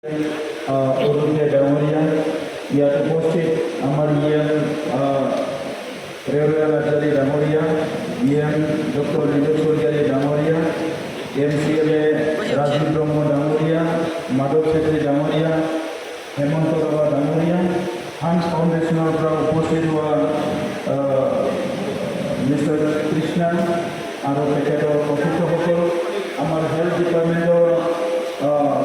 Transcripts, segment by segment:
অৰুণে ডাঙৰীয়া, ইয়াত উপস্থিত আমাৰ ৰেওয়া নাৰ্জাৰী ডাঙৰীয়া, ডক্টৰ নীৰজ চৌধুৰী ডাঙৰীয়া, MCLA ৰাজীৱ ব্ৰহ্ম ডাঙৰীয়া, মাধৱ চেত্ৰী ডাঙৰীয়া, হেমন্ত ৰাভা ডাঙৰীয়া, হান্স ফাউণ্ডেশ্যনৰ পৰা উপস্থিত হোৱা মিষ্টাৰ কৃষ্ণা আৰু তেখেতৰ প্ৰশিক্ষকসকল, আমাৰ হেল্থ ডিপাৰ্টমেণ্টৰ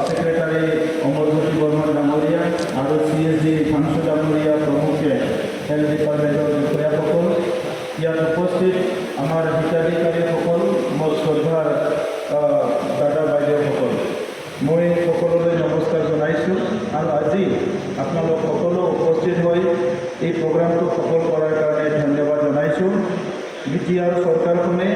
সেক্ৰেটাৰি অমৰজ্যোতি বৰ্মন ডাঙৰীয়া আৰু CSD ফাংচু ডাঙৰীয়া প্ৰমুখে হেল্থ ডিপাৰ্টমেণ্টৰ বিষয়াসকল, ইয়াত উপস্থিত আমাৰ হিতাধিকাৰীসকল, মোৰ শ্ৰদ্ধাৰ দাদা বাইদেউসকল, মই সকলোলৈ নমস্কাৰ জনাইছোঁ। আৰু আজি আপোনালোক সকলো উপস্থিত হৈ এই প্ৰগ্ৰামটো সফল কৰাৰ কাৰণে ধন্যবাদ জনাইছোঁ। BTR চৰকাৰখনে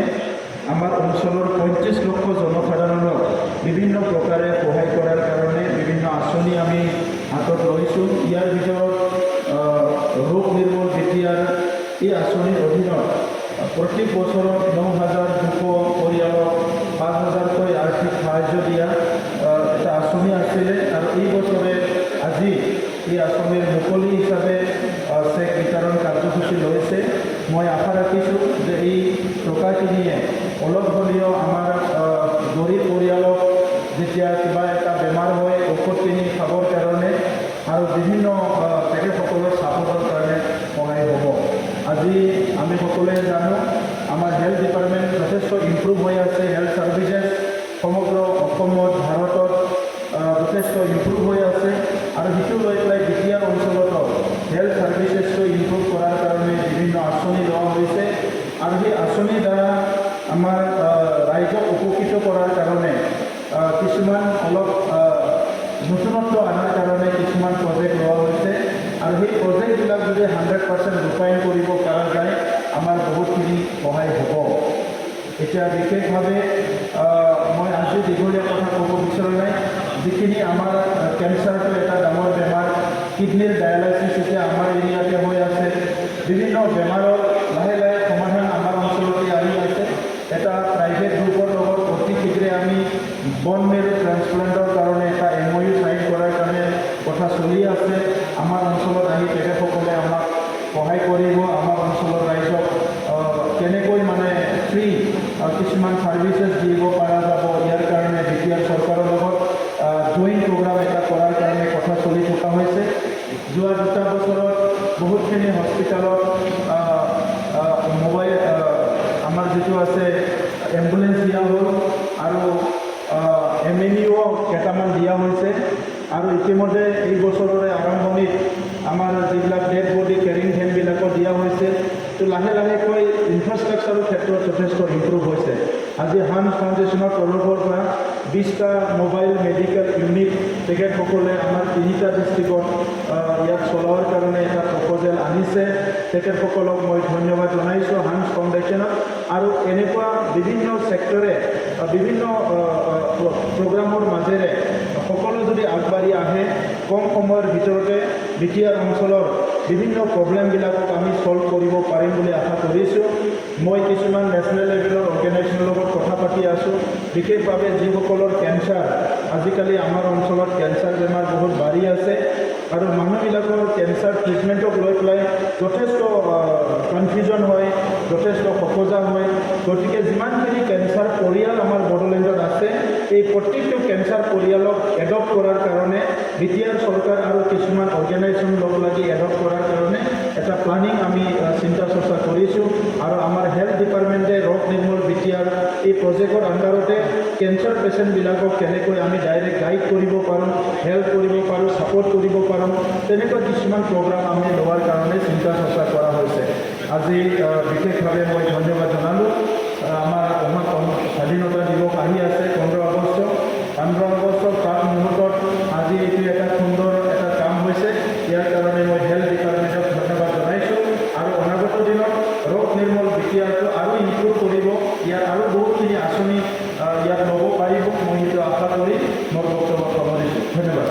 আমাৰ অঞ্চলৰ 35 লক্ষ জনসাধাৰণক বিভিন্ন প্ৰকাৰে সহায় কৰাৰ কাৰণে বিভিন্ন আঁচনি আমি হাতত লৈছোঁ। ইয়াৰ ভিতৰত ৰোগ নিৰ্মূল BTR এই আঁচনিৰ অধীনত প্ৰতি বছৰত 9,200 পৰিয়ালক 5,000কৈ আৰ্থিক সাহায্য দিয়া এটা আঁচনি আছিলে। আৰু এই বছৰে আজি এই আঁচনিৰ মুকলি হিচাপে চেক বিতৰণ কাৰ্যসূচী লৈছে। মই আশা ৰাখিছোঁ যে এই টকাখিনিয়ে অলপ হ'লেও আমাৰ গৰীব পৰিয়ালক যেতিয়া কিবা এটা বেমাৰ হয় ঔষধ কিনি খাবৰ কাৰণে আৰু বিভিন্ন তেখেতসকলৰ চাপোৰ্টৰ কাৰণে সহায় হ'ব। আজি আমি সকলোৱে জানো আমাৰ হেল্থ ডিপাৰ্টমেণ্ট যথেষ্ট ইম্প্ৰুভ হৈ আছে। হেল্থ ছাৰ্ভিচেছ সমগ্ৰ অসমত ভাৰতত যথেষ্ট ইম্প্ৰুভ হৈ আছে আৰু সেইটো লৈ পেলাই BTR অঞ্চলতো হেল্থ ছাৰ্ভিচেছটো ইম্প্ৰুভ কৰাৰ কাৰণে বিভিন্ন আঁচনি লোৱা হৈছে। আৰু সেই আঁচনিৰ দ্বাৰা আমাৰ ৰাইজক উপকৃত কৰাৰ কাৰণে কিছুমান অলপ নতুনত্ব অনাৰ কাৰণে কিছুমান প্ৰজেক্ট লোৱা হৈছে। আৰু সেই প্ৰজেক্টবিলাক যদি 100% ৰূপায়ণ কৰিব পৰা যায় আমাৰ বহুতখিনি সহায় হ'ব। এতিয়া বিশেষভাৱে মই আজি দীঘলীয়া কথা ক'ব বিচৰা নাই। যিখিনি আমাৰ কেঞ্চাৰটো এটা ডাঙৰ বেমাৰ, কিডনিৰ ডায়ালাইচিছ এতিয়া আমাৰ এৰিয়াতে হৈ আছে। বিভিন্ন বেমাৰৰ লাহে লাহে সমাধান আমাৰ অঞ্চলতে আহি আছে। এটা প্ৰাইভেট গ্ৰুপৰ লগত অতি শীঘ্ৰে আমি বন মেৰু ট্ৰান্সপ্লাণ্টৰ কাৰণে এটা MOU চাইন কৰাৰ কাৰণে কথা চলি আছে। আমাৰ অঞ্চলত আহি তেখেতসকলে আমাক সহায় কৰিব। আমাৰ অঞ্চলৰ ৰাইজক কেনেকৈ মানে ফ্ৰী কিছুমান ছাৰ্ভিচেছ দিব পৰা যাব, ইয়াৰ কাৰণে BTR চৰকাৰৰ লগত জইণ্ট প্ৰগ্ৰাম এটা কৰাৰ কাৰণে কথা চলি থকা হৈছে। যোৱা 2 বছৰত বহুতখিনি হস্পিটেলত মোবাইল আমাৰ যিটো আছে এম্বুলেঞ্চ দিয়া হ'ল আৰু MNEও কেইটামান দিয়া হৈছে। আৰু ইতিমধ্যে এই বছৰৰে আৰম্ভণিত আমাৰ যিবিলাক ডেড বডি কেৰিং ভেনবিলাকো দিয়া হৈছে। তো লাহে লাহেকৈ ইনফ্ৰাষ্ট্ৰাকচাৰৰ ক্ষেত্ৰত যথেষ্ট ইম্প্ৰুভ হৈছে। আজি হান্স ফাউণ্ডেশ্যনৰ তৰফৰ পৰা 20টা মোবাইল মেডিকেল ইউনিট তেখেতসকলে আমাৰ 3টা ডিষ্ট্ৰিক্টত ইয়াত চলোৱাৰ কাৰণে এটা প্ৰপ'জেল আনিছে। তেখেতসকলক মই ধন্যবাদ জনাইছোঁ হান্স ফাউণ্ডেশ্যনক। আৰু এনেকুৱা বিভিন্ন ছেক্টৰে বিভিন্ন প্ৰগ্ৰামৰ মাজেৰে সকলো যদি আগবাঢ়ি আহে কম সময়ৰ ভিতৰতে BTR অঞ্চলৰ বিভিন্ন প্ৰব্লেমবিলাকক আমি ছল্ভ কৰিব পাৰিম বুলি আশা কৰিছোঁ। মই কিছুমান নেশ্যনেল লেভেলৰ অৰ্গেনাইজেশ্যনৰ লগত কথা পাতি আছোঁ। বিশেষভাৱে যিসকলৰ কেঞ্চাৰ, আজিকালি আমাৰ অঞ্চলত কেঞ্চাৰ বেমাৰ বহুত বাঢ়ি আছে আৰু মানুহবিলাকৰ কেঞ্চাৰ ট্ৰিটমেণ্টক লৈ পেলাই যথেষ্ট কনফিউজন হয়, যথেষ্ট সপজা হয়। গতিকে যিমানখিনি কেঞ্চাৰ পৰিয়াল আমাৰ বড়োলেণ্ডত আছে এই প্ৰত্যেকটো কেঞ্চাৰ পৰিয়ালক এডপ্ট কৰাৰ কাৰণে BTR চৰকাৰ আৰু কিছুমান অৰ্গেনাইজেশ্যন লগ লাগি এডপ্ট কৰাৰ কাৰণে এটা প্লানিং আমি চিন্তা চৰ্চা কৰিছোঁ। আৰু আমাৰ হেল্থ ডিপাৰ্টমেণ্টে ৰোগ নিৰ্মূল BTR এই প্ৰজেক্টৰ আণ্ডাৰতে কেঞ্চাৰ পেচেণ্টবিলাকক কেনেকৈ আমি ডাইৰেক্ট গাইড কৰিব পাৰোঁ, হেল্প কৰিব পাৰোঁ, ছাপোৰ্ট কৰিব পাৰোঁ, তেনেকুৱা কিছুমান প্ৰগ্ৰাম আমি লোৱাৰ কাৰণে চিন্তা চৰ্চা কৰা হৈছে। আজি বিশেষভাৱে মই ধন্যবাদ জনালোঁ। আমাৰ স্বাধীনতা দিৱস আহি আছে 15 আগষ্ট। 15 আগষ্টৰ প্ৰাক মুহূৰ্তত আজি এইটো এটা সুন্দৰ এটা কাম হৈছে। ইয়াৰ কাৰণে মই হেল্থ ডিপাৰ্টমেণ্টক ধন্যবাদ জনাইছোঁ। আৰু অনাগত দিনত ৰোগ নিৰ্মূল BTRটো আৰু ইম্প্ৰুভ কৰিব, ইয়াৰ আৰু বহুতখিনি আঁচনি ইয়াত ল'ব পাৰিব। মই সেইটো আশা কৰি মোৰ বক্তব্য সামৰিছোঁ। ধন্যবাদ।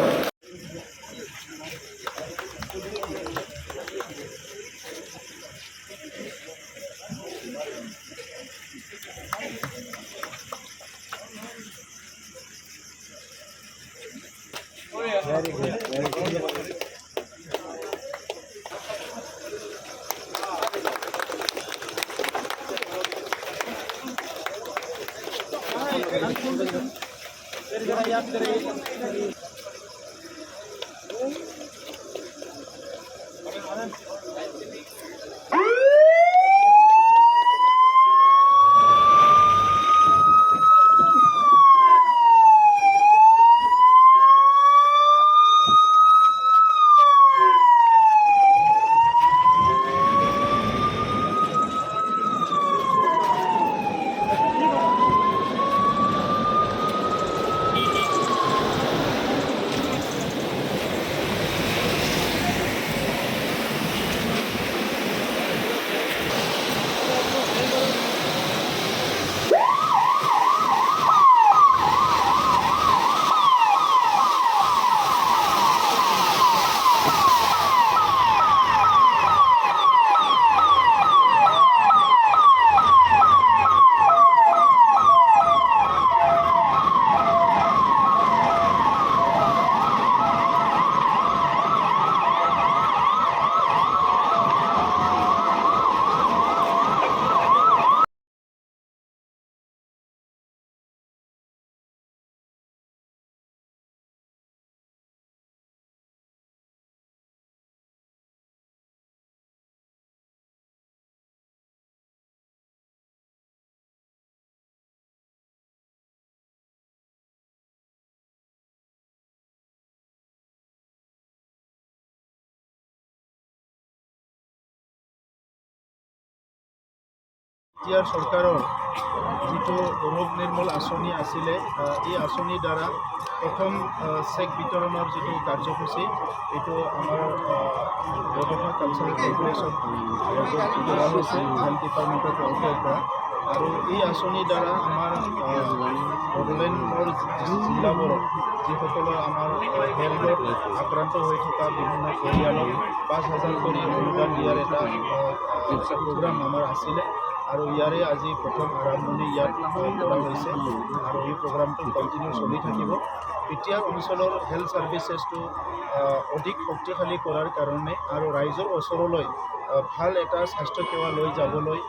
এতিয়াৰ চৰকাৰৰ যিটো ৰোগ নিৰ্মূল আঁচনি আছিলে এই আঁচনিৰ দ্বাৰা প্ৰথম চেক বিতৰণৰ যিটো কাৰ্যসূচী এইটো আমাৰ বৰপেটা কালচাৰেল কৰ্পৰেশ্যন কৰা হৈছে হেল্থ ডিপাৰ্টমেণ্টৰ তৰফৰ পৰা আৰু এই আঁচনিৰ দ্বাৰা আমাৰ বড়োলেণ্ডৰ জিলাবোৰত যিসকলৰ আমাৰ হেল্থত আক্ৰান্ত হৈ থকা বিভিন্ন পৰিয়ালক 5,000 কৰি অনুদান দিয়াৰ এটা প্ৰগ্ৰাম আমাৰ আছিলে আৰু ইয়াৰে আজি প্ৰথম আৰম্ভণি ইয়াত কৰা হৈছে আৰু এই প্ৰগ্ৰামটো কণ্টিনিউ চলি থাকিব। এতিয়া অঞ্চলৰ হেল্থ ছাৰ্ভিচেছটো অধিক শক্তিশালী কৰাৰ কাৰণে আৰু ৰাইজৰ ওচৰলৈ ভাল এটা স্বাস্থ্যসেৱা লৈ যাবলৈ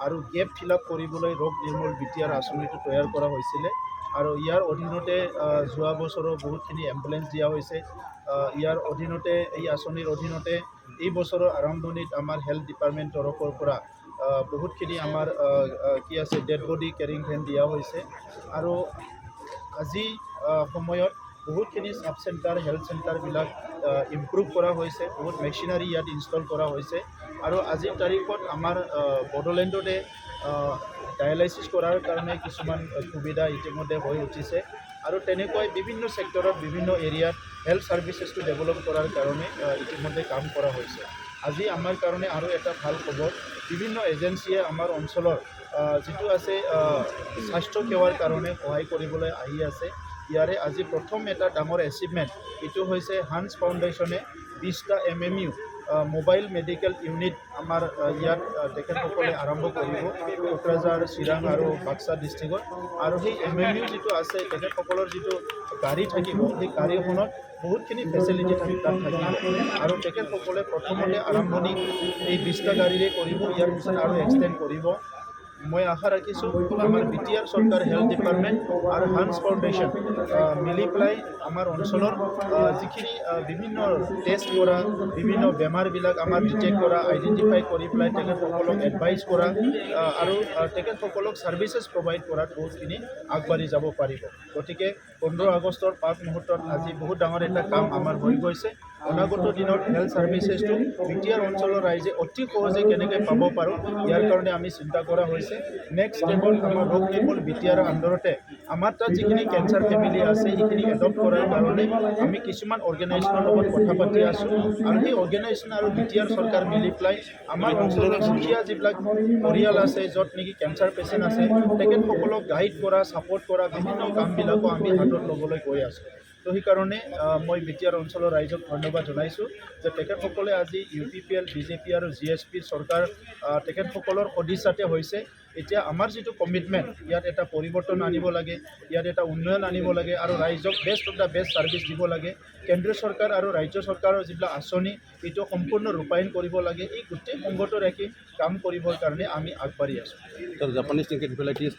আৰু গেপ ফিল আপ কৰিবলৈ ৰোগ নিৰ্মূল বিটিআৰ আঁচনিটো তৈয়াৰ কৰা হৈছিলে আৰু ইয়াৰ অধীনতে যোৱা বছৰো বহুতখিনি এম্বুলেঞ্চ দিয়া হৈছে। ইয়াৰ অধীনতে এই আঁচনিৰ অধীনতে এই বছৰৰ আৰম্ভণিত আমাৰ হেল্থ ডিপাৰ্টমেণ্ট তৰফৰ পৰা বহুতখিনি আমাৰ কি আছে ডেড বডি কেৰিং ভেন দিয়া হৈছে আৰু আজি সময়ত বহুতখিনি সাব চেণ্টাৰ হেল্থ চেণ্টাৰবিলাক ইম্প্ৰুভ কৰা হৈছে, বহুত মেচিনাৰী ইয়াত ইনষ্টল কৰা হৈছে আৰু আজিৰ তাৰিখত আমাৰ বড়োলেণ্ডতে ডায়ালাইচিছ কৰাৰ কাৰণে কিছুমান সুবিধা ইতিমধ্যে হৈ উঠিছে আৰু তেনেকৈ বিভিন্ন ছেক্টৰত বিভিন্ন এৰিয়াত হেল্থ ছাৰ্ভিচেছটো ডেভেলপ কৰাৰ কাৰণে ইতিমধ্যে কাম কৰা হৈছে। আজি আমাৰ কাৰণে আৰু এটা ভাল খবৰ, বিভিন্ন এজেঞ্চিয়ে আমাৰ অঞ্চলৰ যিটো আছে স্বাস্থ্যসেৱাৰ কাৰণে সহায় কৰিবলৈ আহি আছে। ইয়াৰে আজি প্ৰথম এটা ডাঙৰ এচিভমেণ্ট এইটো হৈছে হান্স ফাউণ্ডেশ্যনে 20টা MMU মোবাইল মেডিকেল ইউনিট আমাৰ ইয়াত তেখেতসকলে আৰম্ভ কৰিব কোকৰাঝাৰ, চিৰাং আৰু বাক্সা ডিষ্ট্ৰিক্টত আৰু সেই MMU যিটো আছে তেখেতসকলৰ যিটো গাড়ী থাকিব সেই গাড়ীখনত বহুতখিনি ফেচিলিটি তাত থাকিব আৰু তেখেতসকলে প্ৰথমতে আৰম্ভণি এই 20টা গাড়ীৰে কৰিব, ইয়াৰ পিছত আৰু এক্সটেণ্ড কৰিব। মই আশা ৰাখিছোঁ আমাৰ বিটিআৰ চৰকাৰ হেল্থ ডিপাৰ্টমেণ্ট আৰু হান্স ফাউণ্ডেশ্যন মিলি পেলাই আমাৰ অঞ্চলৰ যিখিনি বিভিন্ন টেষ্ট কৰা বিভিন্ন বেমাৰবিলাক আমাৰ ডিটেক্ট কৰা আইডেণ্টিফাই কৰি পেলাই তেখেতসকলক এডভাইচ কৰা আৰু তেখেতসকলক ছাৰ্ভিচেছ প্ৰভাইড কৰাত বহুতখিনি আগবাঢ়ি যাব পাৰিব। গতিকে 15 আগষ্টৰ পাক মুহূৰ্তত আজি বহুত ডাঙৰ এটা কাম আমাৰ হৈ গৈছে। অনাগত দিনত হেল্থ ছাৰ্ভিচেছটো বিটিআৰ অঞ্চলৰ ৰাইজে অতি সহজে কেনেকৈ পাব পাৰোঁ ইয়াৰ কাৰণে আমি চিন্তা কৰা হৈছে। নেক্সট ষ্টেপত আমাৰ ৰোগ নিৰ্মূল বিটিআৰৰ আণ্ডাৰতে আমাৰ তাত যিখিনি কেঞ্চাৰ ফেমিলি আছে সেইখিনি এডপ্ট কৰাৰ কাৰণে আমি কিছুমান অৰ্গেনাইজেশ্যনৰ লগত কথা পাতি আছোঁ আৰু সেই অৰ্গেনাইজেশ্যন আৰু বিটিআৰ চৰকাৰ মিলি পেলাই আমাৰ অঞ্চলৰ দুখীয়া যিবিলাক পৰিয়াল আছে য'ত নেকি কেঞ্চাৰ পেচেণ্ট আছে তেখেতসকলক গাইড কৰা ছাপৰ্ট কৰা বিভিন্ন কামবিলাকো আমি হাতত ল'বলৈ গৈ আছোঁ। তো সেইকাৰণে মই বিটিআৰ অঞ্চলৰ ৰাইজক ধন্যবাদ জনাইছোঁ যে তেখেতসকলে আজি UPPL, BJP আৰু GSP চৰকাৰ তেখেতসকলৰ সদিচ্ছাতে হৈছে এতিয়া আমাৰ যিটো কমিটমেণ্ট ইয়াত এটা পৰিৱৰ্তন আনিব লাগে, ইয়াত এটা উন্নয়ন আনিব লাগে আৰু ৰাইজক best of the best service দিব লাগে। কেন্দ্ৰীয় চৰকাৰ আৰু ৰাজ্য চৰকাৰৰ যিবিলাক আঁচনি এইটো সম্পূৰ্ণ ৰূপায়ণ কৰিব লাগে। এই গোটেই সংগত ৰাখি কাম কৰিবৰ কাৰণে আমি আগবাঢ়ি আছোঁ। Japanese encephalitis